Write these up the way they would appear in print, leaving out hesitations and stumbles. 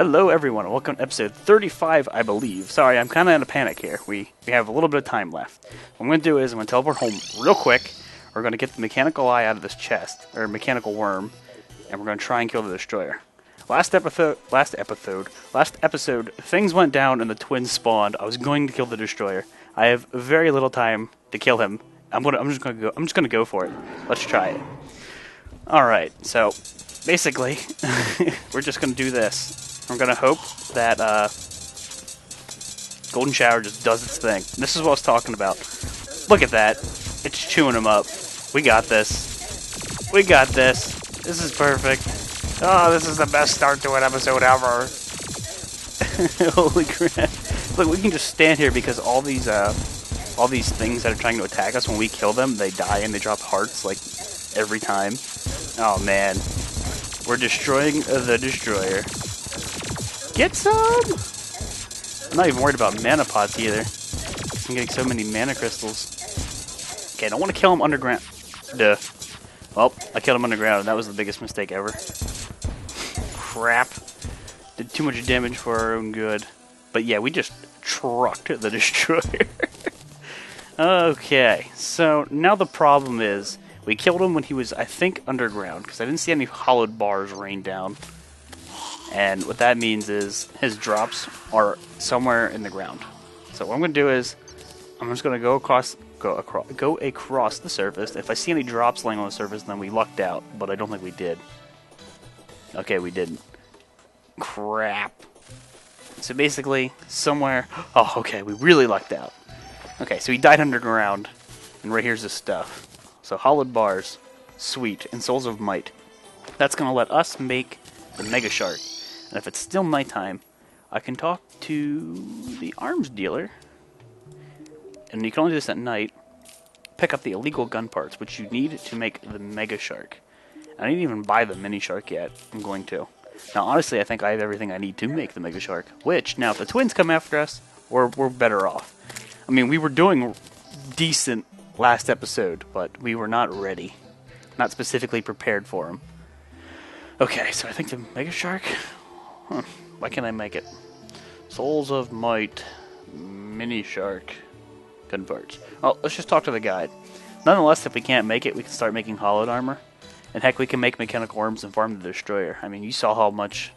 Hello everyone, and welcome to episode 35, I believe. Sorry, I'm kind of in a panic here. We have a little bit of time left. What I'm going to do is I'm going to teleport home real quick. We're going to get the mechanical eye out of this chest, or mechanical worm, and we're going to try and kill the destroyer. Last episode, things went down and the twins spawned. I was going to kill the destroyer. I have very little time to kill him. I'm just gonna go for it. Let's try it. All right, so basically, we're just gonna do this. I'm gonna hope that Golden Shower just does its thing. This is what I was talking about. Look at that. It's chewing him up. We got this. We got this. This is perfect. Oh, this is the best start to an episode ever. Holy crap. Look, we can just stand here because all these things that are trying to attack us, when we kill them, they die and they drop hearts, like, every time. Oh, man. We're destroying the destroyer. Get some! I'm not even worried about mana pots either. I'm getting so many mana crystals. Okay, I don't want to kill him underground. Duh. Well, I killed him underground, and that was the biggest mistake ever. Crap. Did too much damage for our own good. But yeah, we just trucked the destroyer. Okay, so now the problem is, we killed him when he was, I think, underground, because I didn't see any hollowed bars rain down. And what that means is his drops are somewhere in the ground. So what I'm going to do is I'm just going to go across the surface. If I see any drops laying on the surface, then we lucked out. But I don't think we did. Okay, we didn't. Crap. So basically, somewhere... Oh, okay, we really lucked out. Okay, so he died underground. And right here's his stuff. So hollowed bars. Sweet. And souls of might. That's going to let us make the Mega Shark. And if it's still nighttime, I can talk to the arms dealer. And you can only do this at night. Pick up the illegal gun parts, which you need to make the Mega Shark. I didn't even buy the Mini Shark yet. I'm going to. Now, honestly, I think I have everything I need to make the Mega Shark. Which, now, if the twins come after us, we're better off. I mean, we were doing decent last episode, but we were not ready. Not specifically prepared for them. Okay, so I think the Mega Shark... Why can't I make it? Souls of Might, Mini Shark, gun parts. Well, let's just talk to the guide. Nonetheless, if we can't make it, we can start making hollowed armor. And heck, we can make mechanical worms and farm the destroyer. I mean, you saw how much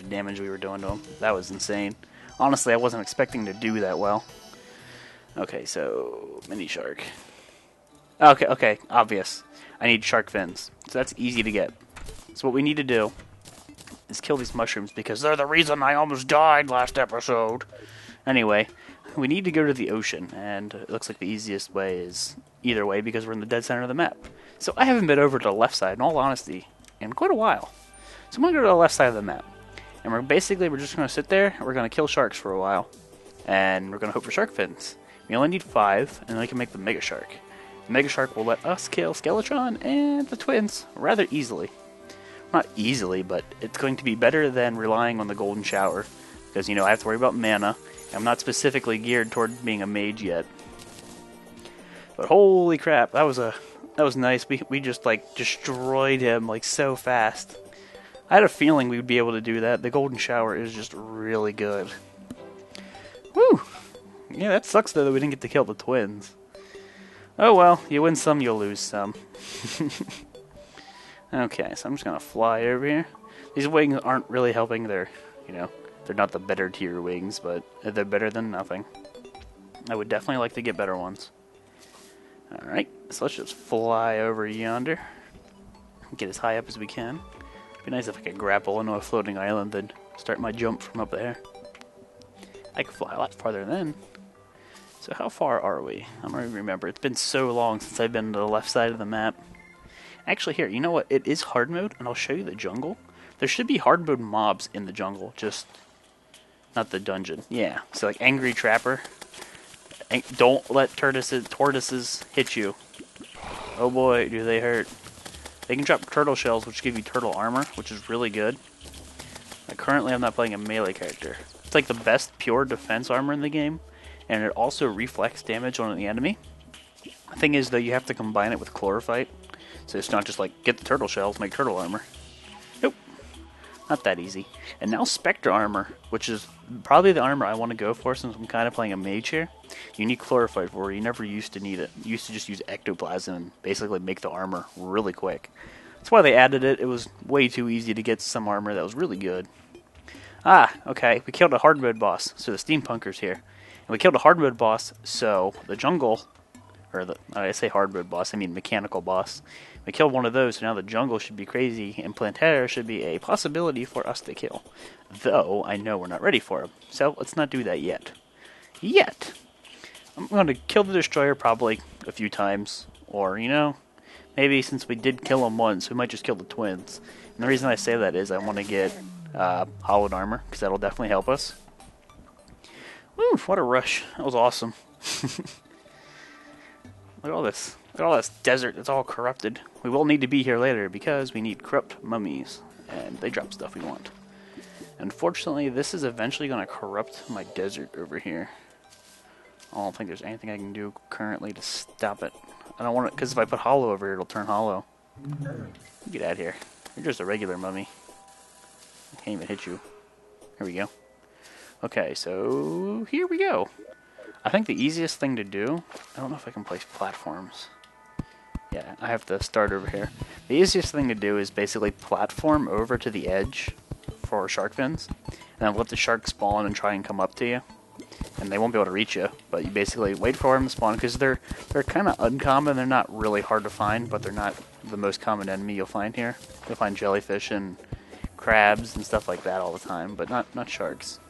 damage we were doing to him. That was insane. Honestly, I wasn't expecting to do that well. Okay, so Mini Shark. Okay, obvious. I need shark fins. So that's easy to get. So what we need to do is kill these mushrooms because they're the reason I almost died last episode. Anyway, we need to go to the ocean, and it looks like the easiest way is either way because we're in the dead center of the map. So I haven't been over to the left side, in all honesty, in quite a while. So I'm going to go to the left side of the map. And we're just going to sit there, and we're going to kill sharks for a while. And we're going to hope for shark fins. We only need 5, and then we can make the Mega Shark. The Mega Shark will let us kill Skeletron and the twins rather easily. Not easily, but it's going to be better than relying on the Golden Shower. Because, you know, I have to worry about mana. I'm not specifically geared toward being a mage yet. But holy crap, that was nice. We just, like, destroyed him, like, so fast. I had a feeling we would be able to do that. The Golden Shower is just really good. Woo! Yeah, that sucks, though, that we didn't get to kill the twins. Oh well, you win some, you'll lose some. Okay, so I'm just gonna fly over here. These wings aren't really helping. They're not the better tier wings, but they're better than nothing. I would definitely like to get better ones. Alright, so let's just fly over yonder. Get as high up as we can. It'd be nice if I could grapple into a floating island and start my jump from up there. I could fly a lot farther then. So how far are we? I don't even remember. It's been so long since I've been to the left side of the map. Actually, here, you know what? It is hard mode, and I'll show you the jungle. There should be hard mode mobs in the jungle, just not the dungeon. Yeah, so like Angry Trapper. Don't let tortoises hit you. Oh boy, do they hurt. They can drop turtle shells, which give you turtle armor, which is really good. Currently, I'm not playing a melee character. It's like the best pure defense armor in the game, and it also reflects damage on the enemy. The thing is, though, you have to combine it with chlorophyte. So it's not just like, get the turtle shells, make turtle armor. Nope. Not that easy. And now Spectre Armor, which is probably the armor I want to go for since I'm kind of playing a mage here. You need Chlorophyte for it. You never used to need it. You used to just use Ectoplasm and basically make the armor really quick. That's why they added it. It was way too easy to get some armor that was really good. Ah, okay. We killed a hard mode boss, so the steampunker's here. And we killed a hard mode boss, so the jungle, or I say hard mode boss, I mean mechanical boss. We killed one of those, so now the jungle should be crazy, and Plantera should be a possibility for us to kill. Though, I know we're not ready for him, so let's not do that yet. Yet! I'm going to kill the Destroyer probably a few times, or, you know, maybe since we did kill him once, we might just kill the twins. And the reason I say that is I want to get hollowed armor, because that'll definitely help us. Woo, what a rush. That was awesome. Look at all this. Look at all this desert. It's all corrupted. We will need to be here later because we need corrupt mummies. And they drop stuff we want. Unfortunately, this is eventually going to corrupt my desert over here. I don't think there's anything I can do currently to stop it. I don't want it, because if I put hollow over here, it'll turn hollow. Get out of here. You're just a regular mummy. I can't even hit you. Here we go. Okay, so here we go. I think the easiest thing to do, I don't know if I can place platforms. Yeah, I have to start over here. The easiest thing to do is basically platform over to the edge for shark fins, and then let the shark spawn and try and come up to you. And they won't be able to reach you, but you basically wait for them to spawn, because they're kind of uncommon. They're not really hard to find, but they're not the most common enemy you'll find here. You'll find jellyfish and crabs and stuff like that all the time, but not sharks.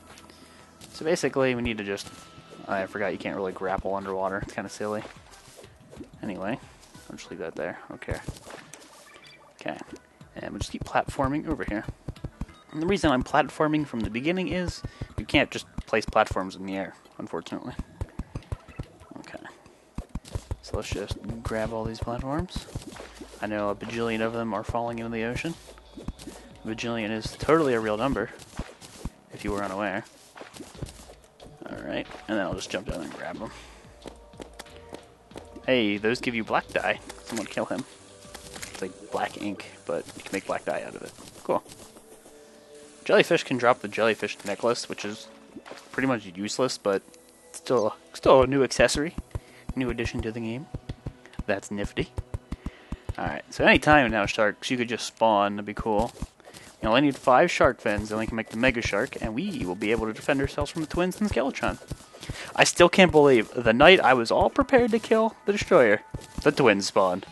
So basically, we need to just... I forgot you can't really grapple underwater. It's kind of silly. Anyway, I'll just leave that there. Okay. Okay. And we'll just keep platforming over here. And the reason I'm platforming from the beginning is you can't just place platforms in the air, unfortunately. Okay. So let's just grab all these platforms. I know a bajillion of them are falling into the ocean. A bajillion is totally a real number, if you were unaware. Alright, and then I'll just jump down and grab them. Hey, those give you black dye. Someone kill him. It's like black ink, but you can make black dye out of it. Cool. Jellyfish can drop the jellyfish necklace, which is pretty much useless, but still a new accessory. New addition to the game. That's nifty. Alright, so anytime now, sharks, you could just spawn. That'd be cool. You only need 5 shark fins, then we can make the Mega Shark, and we will be able to defend ourselves from the twins and Skeletron. I still can't believe the night I was all prepared to kill the Destroyer, the twins spawned.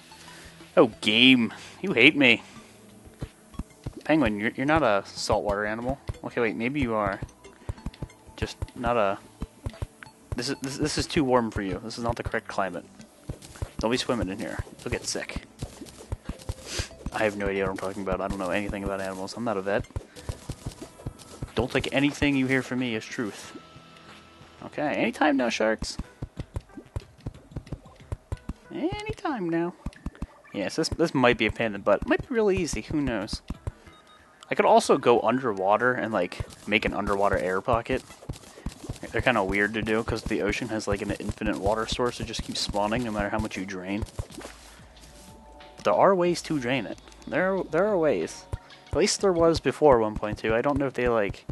Oh, game. You hate me. Penguin, you're not a saltwater animal. Okay, wait, maybe you are. Just not a... This is too warm for you. This is not the correct climate. Don't be swimming in here. You'll get sick. I have no idea what I'm talking about. I don't know anything about animals. I'm not a vet. Don't take anything you hear from me as truth. Okay, anytime now, sharks. Anytime now. Yes, this might be a pain in the butt. It might be really easy. Who knows? I could also go underwater and, like, make an underwater air pocket. They're kind of weird to do because the ocean has, like, an infinite water source that just keeps spawning no matter how much you drain. There are ways to drain it. There are ways. At least there was before 1.2. I don't know if they, like,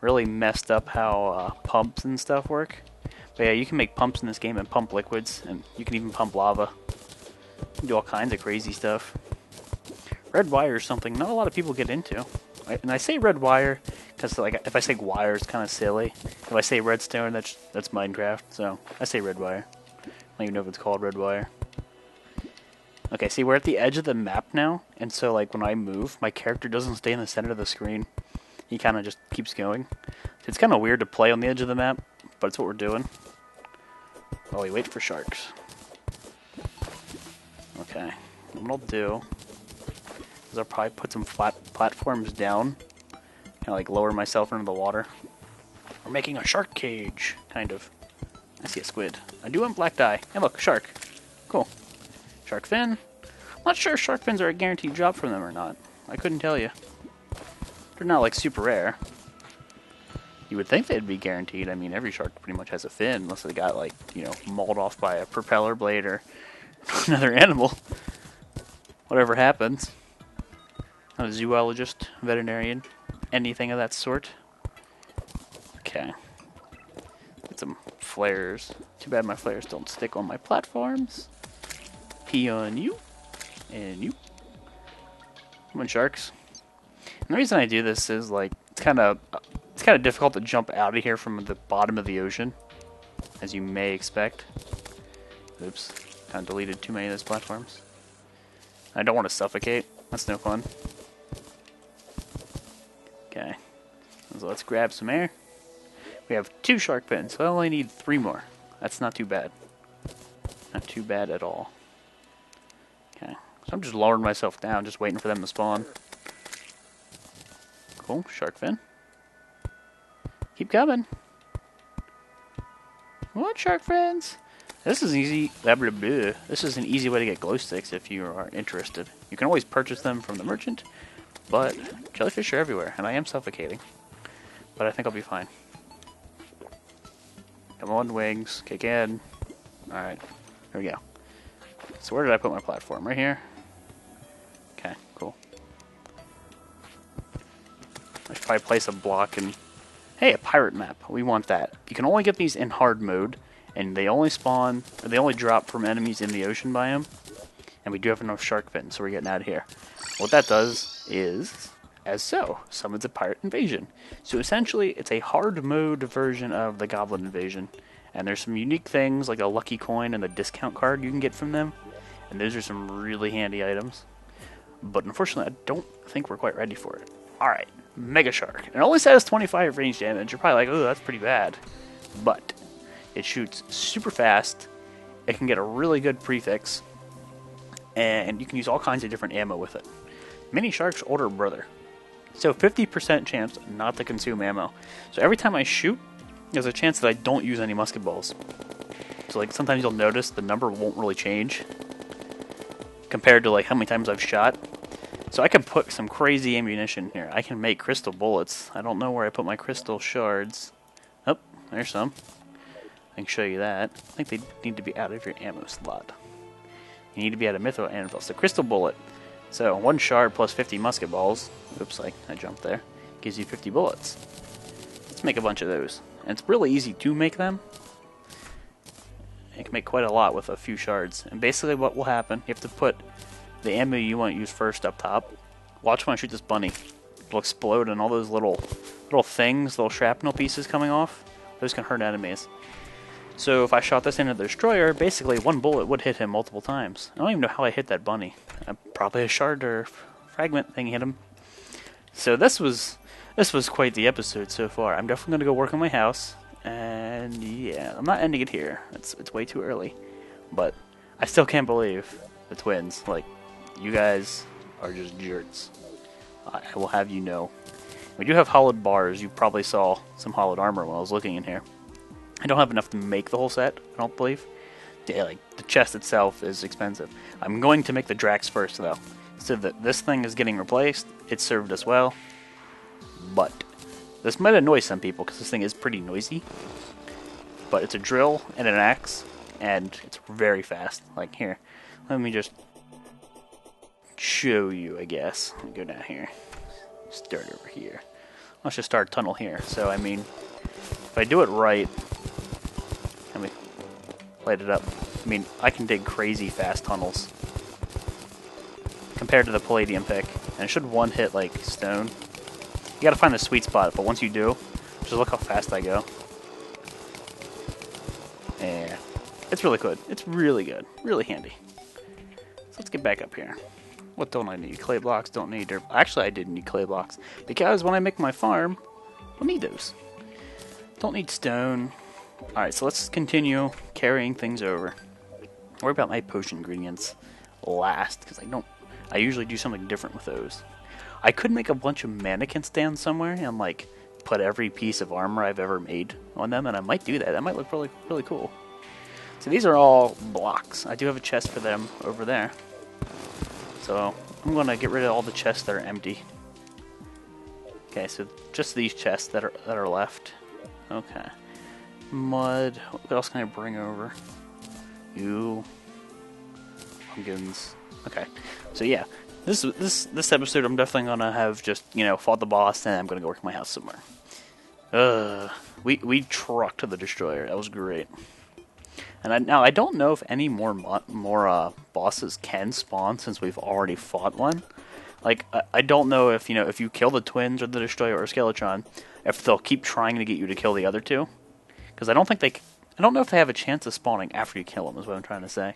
really messed up how pumps and stuff work. But yeah, you can make pumps in this game and pump liquids, and you can even pump lava. You can do all kinds of crazy stuff. Red wire is something not a lot of people get into. And I say red wire because, like, if I say wire, it's kind of silly. If I say redstone, that's Minecraft. So I say red wire. I don't even know if it's called red wire. Okay, see, we're at the edge of the map now, and so, like, when I move, my character doesn't stay in the center of the screen. He kind of just keeps going. So it's kind of weird to play on the edge of the map, but it's what we're doing. While we wait for sharks. Okay, what I'll do is I'll probably put some platforms down, kind of like lower myself into the water. We're making a shark cage, kind of. I see a squid. I do want black dye. And look, shark. Cool. Shark fin. I'm not sure if shark fins are a guaranteed drop from them or not. I couldn't tell you. They're not, like, super rare. You would think they'd be guaranteed. I mean, every shark pretty much has a fin, unless they got, like, you know, mauled off by a propeller blade or another animal. Whatever happens. I'm a zoologist, veterinarian. anything of that sort. Okay. Get some flares. Too bad my flares don't stick on my platforms. Pee on you. And you. Come on, sharks. And the reason I do this is, like, it's kind of difficult to jump out of here from the bottom of the ocean, as you may expect. Oops. Kind of deleted too many of those platforms. I don't want to suffocate. That's no fun. Okay. So let's grab some air. We have 2 shark fins, so I only need 3 more. That's not too bad. Not too bad at all. Okay. So I'm just lowering myself down, just waiting for them to spawn. Cool. Shark fin. Keep coming. What, shark fins? This is easy. Blah, blah, blah. This is an easy way to get glow sticks if you are interested. You can always purchase them from the merchant, but jellyfish are everywhere, and I am suffocating. But I think I'll be fine. Come on, wings. Kick in. Alright. Here we go. So where did I put my platform? Right here? Okay, cool. I should probably place a block and... Hey, a pirate map. We want that. You can only get these in hard mode, and they only spawn... Or they only drop from enemies in the ocean biome. And we do have enough shark fins, so we're getting out of here. What that does is... As so, summons a pirate invasion. So essentially, it's a hard mode version of the Goblin invasion. And there's some unique things, like a lucky coin and a discount card you can get from them. And those are some really handy items. But unfortunately, I don't think we're quite ready for it. Alright, Mega Shark. It only says 25 range damage. You're probably like, oh, that's pretty bad. But it shoots super fast. It can get a really good prefix. And you can use all kinds of different ammo with it. Mini Shark's older brother. So 50% chance not to consume ammo. So every time I shoot, there's a chance that I don't use any musket balls. So like sometimes you'll notice the number won't really change compared to like how many times I've shot. So I could put some crazy ammunition here. I can make crystal bullets. I don't know where I put my crystal shards. Oh, there's some. I can show you that. I think they need to be out of your ammo slot. You need to be out of mithril anvil. So crystal bullet. So 1 shard plus 50 musket balls. Oops, I jumped there. Gives you 50 bullets. Let's make a bunch of those. And it's really easy to make them. You can make quite a lot with a few shards. And basically what will happen, you have to put the ammo you want to use first up top. Watch when I shoot this bunny. It'll explode and all those little things, little shrapnel pieces coming off, those can hurt enemies. So if I shot this into the destroyer, basically 1 bullet would hit him multiple times. I don't even know how I hit that bunny. Probably a shard or fragment thing hit him. So this was quite the episode so far. I'm definitely gonna go work on my house, and yeah, I'm not ending it here. It's way too early, but I still can't believe the twins. Like, you guys are just jerks. I will have you know. We do have hollowed bars. You probably saw some hollowed armor when I was looking in here. I don't have enough to make the whole set, I don't believe. Yeah, like, the chest itself is expensive. I'm going to make the Drax first, though. So that this thing is getting replaced. It served us well. But this might annoy some people, because this thing is pretty noisy. But it's a drill and an axe, and it's very fast. Like, here, let me just show you, I guess. Let me go down here. Start over here. Let's just start a tunnel here. So, I mean, if I do it right... Let me light it up. I mean, I can dig crazy fast tunnels compared to the palladium pick, and it should one hit like stone. You gotta find the sweet spot, but once you do, just look how fast I go. Yeah, it's really good. It's really good, really handy. So let's get back up here. What don't I need? Clay blocks. Don't need dirt. Actually, I didn't need clay blocks because when I make my farm, I'll need those. Don't need stone. Alright, so let's continue carrying things over. Worry about my potion ingredients last, because I usually do something different with those. I could make a bunch of mannequin stands somewhere and like put every piece of armor I've ever made on them, and I might do that. That might look really, really cool. So these are all blocks. I do have a chest for them over there. So I'm going to get rid of all the chests that are empty. Okay, so just these chests that are left. Okay. Mud. What else can I bring over? You. Pumpkins. Okay. So yeah, This episode, I'm definitely gonna have just fought the boss, and I'm gonna go work my house somewhere. We trucked the destroyer. That was great. And now I don't know if any more bosses can spawn since we've already fought one. Like I don't know if if you kill the twins or the destroyer or Skeletron, if they'll keep trying to get you to kill the other two. Because I don't know if they have a chance of spawning after you kill them. Is what I'm trying to say.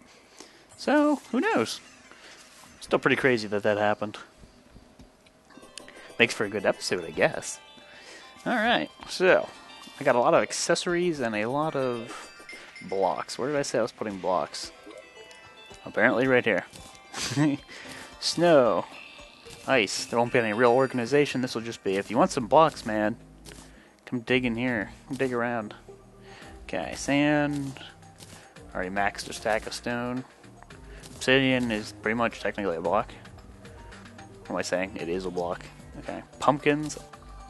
So who knows? Still pretty crazy that happened. Makes for a good episode, I guess. Alright, so I got a lot of accessories and a lot of blocks. Where did I say I was putting blocks? Apparently right here. Snow. Ice. There won't be any real organization. This will just be, if you want some blocks, man, come dig in here. Come dig around. Okay, sand. Already maxed a stack of stone. Obsidian is pretty much technically a block. What am I saying? It is a block. Okay. Pumpkins.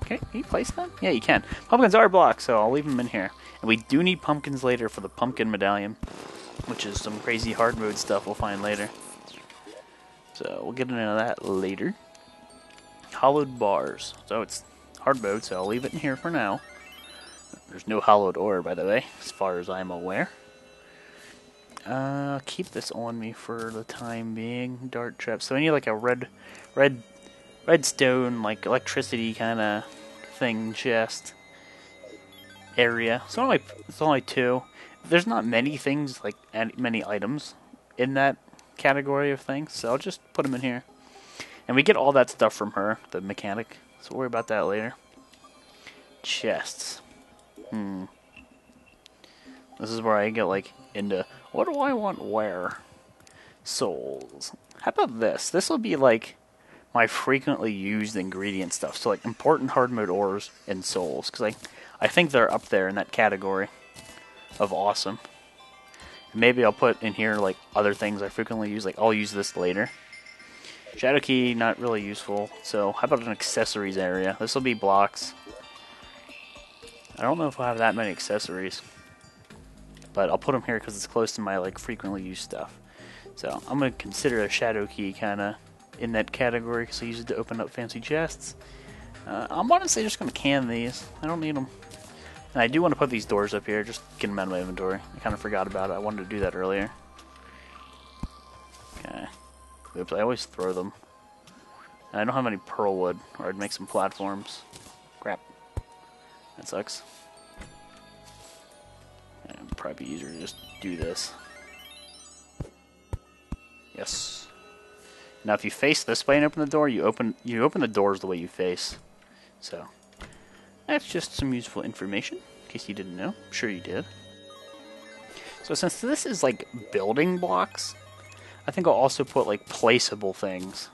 Okay, can you place them? Yeah, you can. Pumpkins are blocks, so I'll leave them in here. And we do need pumpkins later for the pumpkin medallion, which is some crazy hard mode stuff we'll find later. So we'll get into that later. Hollowed bars. So it's hard mode, so I'll leave it in here for now. There's no hollowed ore, by the way, as far as I'm aware. Keep this on me for the time being. Dart trap. So I need like a redstone, like electricity kind of thing chest area. So it's only two. There's not many things, like many items in that category of things, so I'll just put them in here. And we get all that stuff from her, the mechanic, so we'll worry about that later. Chests. This is where I get like into, what do I want where? Souls. How about this? This will be like my frequently used ingredient stuff. So like important hard mode ores and souls, because I think they're up there in that category of awesome. And maybe I'll put in here like other things I frequently use, like I'll use this later. Shadow key, not really useful. So how about an accessories area? This will be blocks. I don't know if I'll have that many accessories, but I'll put them here because it's close to my like frequently used stuff. So I'm gonna consider a shadow key kind of in that category because I use it to open up fancy chests. I'm honestly just gonna can these. I don't need them. And I do want to put these doors up here, just get them out of my inventory. I kind of forgot about it. I wanted to do that earlier. Okay. Oops, I always throw them. And I don't have any pearl wood, or I'd make some platforms. Crap. That sucks. It'd probably be easier to just do this. Yes. Now if you face this way and open the door, you open the doors the way you face. So that's just some useful information, in case you didn't know. I'm sure you did. So since this is like building blocks, I think I'll also put like placeable things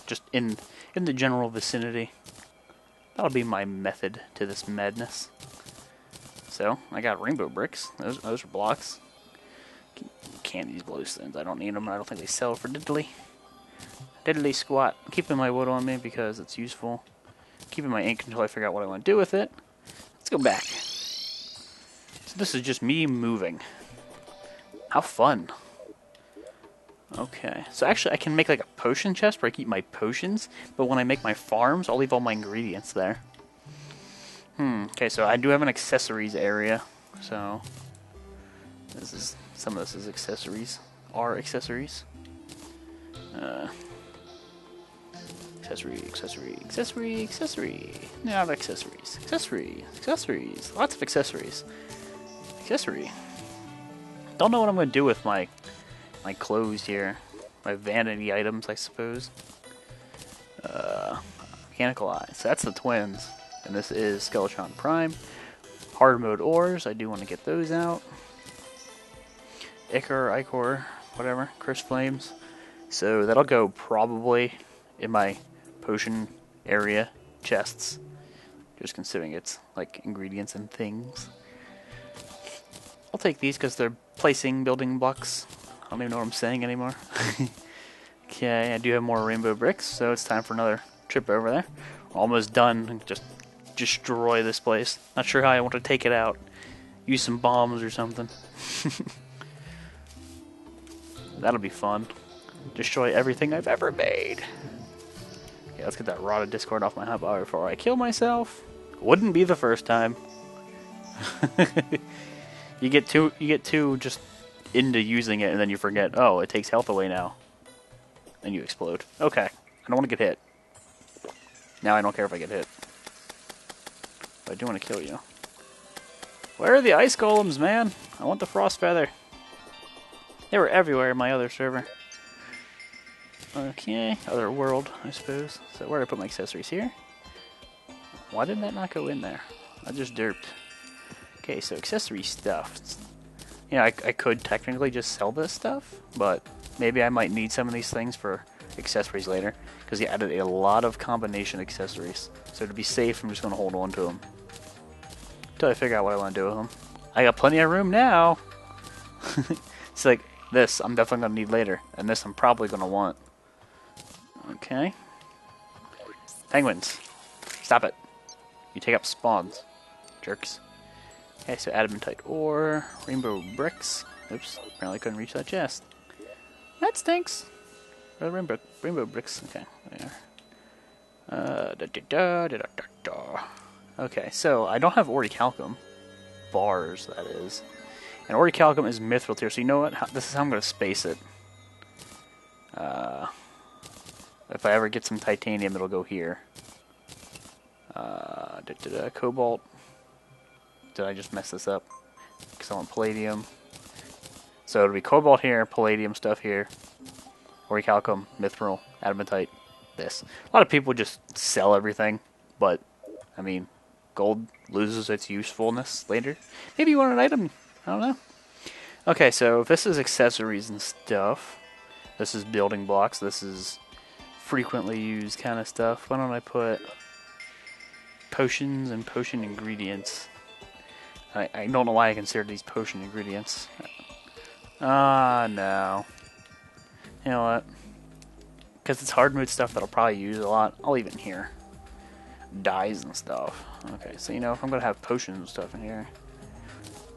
just in the general vicinity. That'll be my method to this madness. So I got rainbow bricks. Those are blocks. Can these glowstones? I don't need them. I don't think they sell for diddly. Diddly squat. I'm keeping my wood on me because it's useful. Keeping my ink until I figure out what I want to do with it. Let's go back. So this is just me moving. How fun. Okay. So actually I can make like a potion chest where I keep my potions, but when I make my farms, I'll leave all my ingredients there. Okay, so I do have an accessories area. So some of this is accessories. Are accessories. Accessory. Not accessories. Accessories. Lots of accessories. Accessory. Don't know what I'm going to do with my clothes here. My vanity items, I suppose. Mechanical eye. So that's the twins. And this is Skeletron Prime. Hard mode ores. I do want to get those out. Ichor, whatever. Curse flames. So that'll go probably in my potion area chests. Just considering it's like ingredients and things. I'll take these because they're placing building blocks. I don't even know what I'm saying anymore. Okay, I do have more rainbow bricks, so it's time for another trip over there. We're almost done. Just destroy this place. Not sure how I want to take it out. Use some bombs or something. That'll be fun. Destroy everything I've ever made. let's get that rotted Discord off my hotbar before I kill myself. Wouldn't be the first time. You get too just into using it, and then you forget. Oh, it takes health away now, and you explode. Okay, I don't want to get hit. Now I don't care if I get hit, but I do want to kill you. Where are the ice golems, man? I want the frost feather. They were everywhere in my other server. Okay, other world, I suppose. So where do I put my accessories here? Why did that not go in there? I just derped. Okay, so accessory stuff. You know, I could technically just sell this stuff, but maybe I might need some of these things for accessories later, because he added a lot of combination accessories. So to be safe, I'm just going to hold on to them until I figure out what I want to do with them. I got plenty of room now. It's like this I'm definitely going to need later, and this I'm probably going to want. Okay. Penguins. Stop it. You take up spawns. Jerks. Okay, so adamantite ore, rainbow bricks. Oops, apparently couldn't reach that chest. That stinks. Rainbow bricks. Okay, there. Okay, so I don't have orichalcum. Bars, that is. And orichalcum is mithril tier, so you know what? This is how I'm going to space it. If I ever get some titanium, it'll go here. Cobalt. Did I just mess this up? Because I want palladium. So it'll be cobalt here, palladium stuff here, orichalcum, mithril, adamantite, this. A lot of people just sell everything, but, I mean, gold loses its usefulness later. Maybe you want an item. I don't know. Okay, so if this is accessories and stuff, this is building blocks, this is frequently used kind of stuff. Why don't I put potions and potion ingredients? I don't know why I consider these potion ingredients. No. You know what? Because it's hard mode stuff that I'll probably use a lot. I'll leave it in here. Dyes and stuff. Okay, so you know, if I'm going to have potions and stuff in here,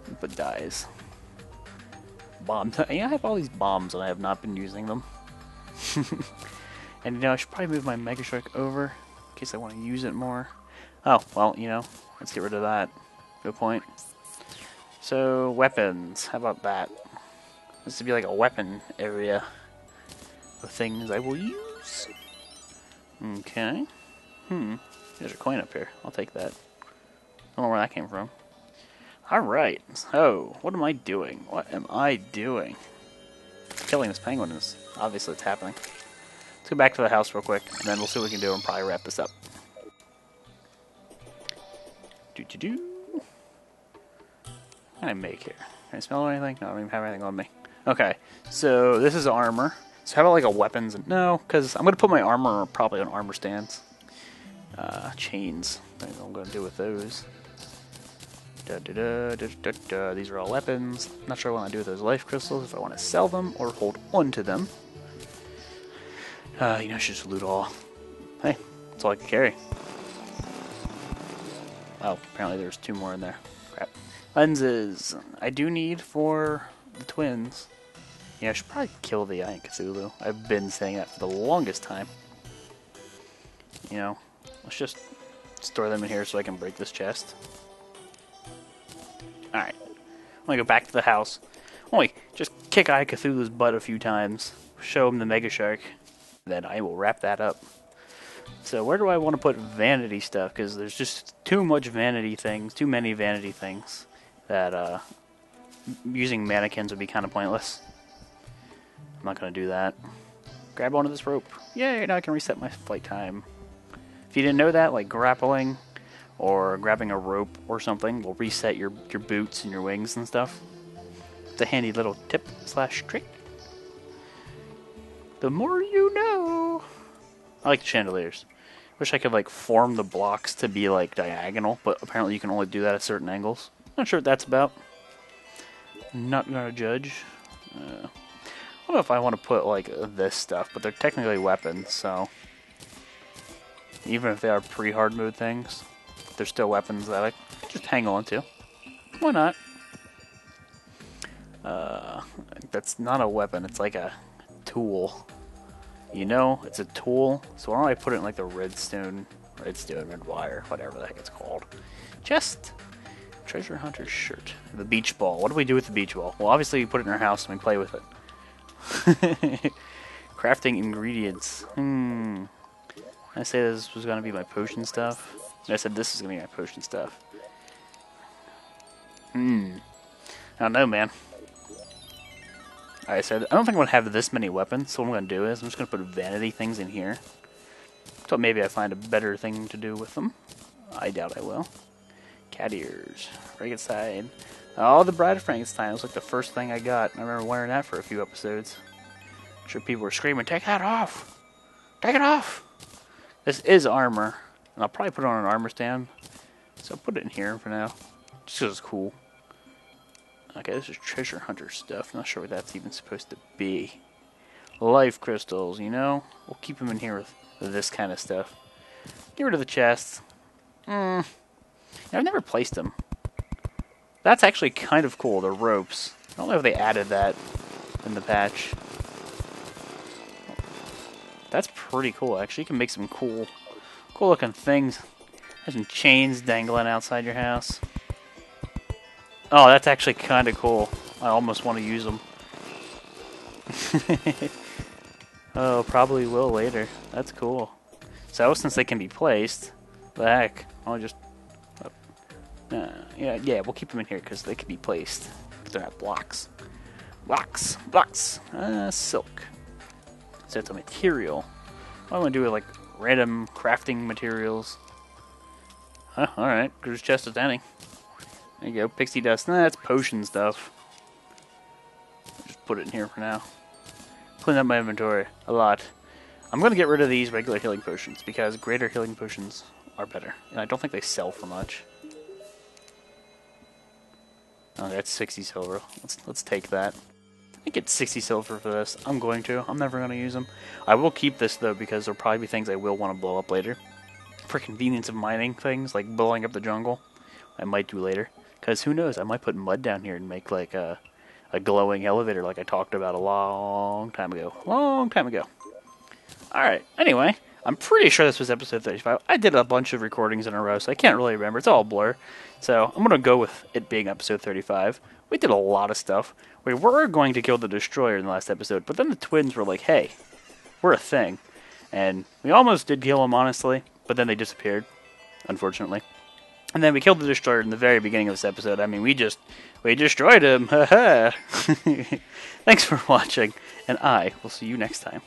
I'll put dyes. Bombs. Yeah, I have all these bombs and I have not been using them. And you know, I should probably move my Mega Shark over in case I want to use it more. Oh, well, you know, let's get rid of that. Good point. So, weapons. How about that? This would be like a weapon area of things I will use. Okay. There's a coin up here. I'll take that. Don't know where that came from. Alright. So, what am I doing? What am I doing? Killing this penguin is obviously what's happening. Let's go back to the house real quick, and then we'll see what we can do and probably wrap this up. What can I make here? Can I smell anything? No, I don't even have anything on me. Okay, so this is armor. So how about like a weapons? No, because I'm going to put my armor probably on armor stands. Chains. I don't know what I'm going to do with those. These are all weapons. Not sure what I want to do with those life crystals. If I want to sell them or hold on to them. You know, I should just loot all. Hey, that's all I can carry. Oh, apparently there's 2 more in there. Crap. Lenses. I do need for the twins. Yeah, I should probably kill the Giant Cthulhu. I've been saying that for the longest time. You know, let's just store them in here so I can break this chest. Alright. I'm gonna go back to the house. Only just kick Giant Cthulhu's butt a few times. Show him the Mega Shark. Then I will wrap that up. So where do I want to put vanity stuff? Because there's just too much vanity things, too many vanity things, that using mannequins would be kind of pointless. I'm not going to do that. Grab onto this rope. Yay, now I can reset my flight time. If you didn't know that, like grappling or grabbing a rope or something will reset your boots and your wings and stuff. It's a handy little tip / trick. The more you know. I like the chandeliers. Wish I could like form the blocks to be like diagonal, but apparently you can only do that at certain angles. Not sure what that's about. Not gonna judge. I don't know if I want to put like this stuff, but they're technically weapons, so even if they are pre-hard mode things, they're still weapons that I just hang on to. Why not? That's not a weapon, it's like a tool. You know, it's a tool, so why don't I put it in like the red wire, whatever the heck it's called. Chest. Treasure hunter shirt. The beach ball. What do we do with the beach ball? Well, obviously we put it in our house and we play with it. Crafting ingredients. I say this was going to be my potion stuff. And I said this is going to be my potion stuff. I don't know, man. I said I don't think I'm going to have this many weapons, so what I'm going to do is I'm just going to put vanity things in here. So maybe I find a better thing to do with them. I doubt I will. Cat ears. Frankenstein. Oh, the Bride of Frankenstein. It was like the first thing I got. I remember wearing that for a few episodes. I'm sure people were screaming, "Take that off! Take it off!" This is armor. And I'll probably put it on an armor stand. So I'll put it in here for now. Just because it's cool. Okay, this is treasure hunter stuff. Not sure what that's even supposed to be. Life crystals, you know? We'll keep them in here with this kind of stuff. Get rid of the chests. I've never placed them. That's actually kind of cool, the ropes. I don't know if they added that in the patch. That's pretty cool, actually. You can make some cool looking things. There's some chains dangling outside your house. Oh, that's actually kind of cool. I almost want to use them. Oh, probably will later. That's cool. So, since they can be placed, the heck, I'll just... yeah, we'll keep them in here because they can be placed. Because they're not blocks. Blocks. Silk. So it's a material. What do I want to do with, like, random crafting materials? Huh, alright. There's chest of any. There you go. Pixie dust. Nah, that's potion stuff. Just put it in here for now. Clean up my inventory a lot. I'm going to get rid of these regular healing potions because greater healing potions are better. And I don't think they sell for much. Oh, that's 60 silver. Let's take that. I get 60 silver for this. I'm going to. I'm never going to use them. I will keep this, though, because there'll probably be things I will want to blow up later. For convenience of mining things, like blowing up the jungle, I might do later. Because who knows, I might put mud down here and make like a glowing elevator like I talked about a long time ago. Alright, anyway, I'm pretty sure this was episode 35. I did a bunch of recordings in a row, so I can't really remember. It's all a blur. So I'm going to go with it being episode 35. We did a lot of stuff. We were going to kill the Destroyer in the last episode, but then the twins were like, hey, we're a thing. And we almost did kill them, honestly, but then they disappeared, unfortunately. And then we killed the Destroyer in the very beginning of this episode. I mean, we destroyed him. Haha. Thanks for watching, and I will see you next time.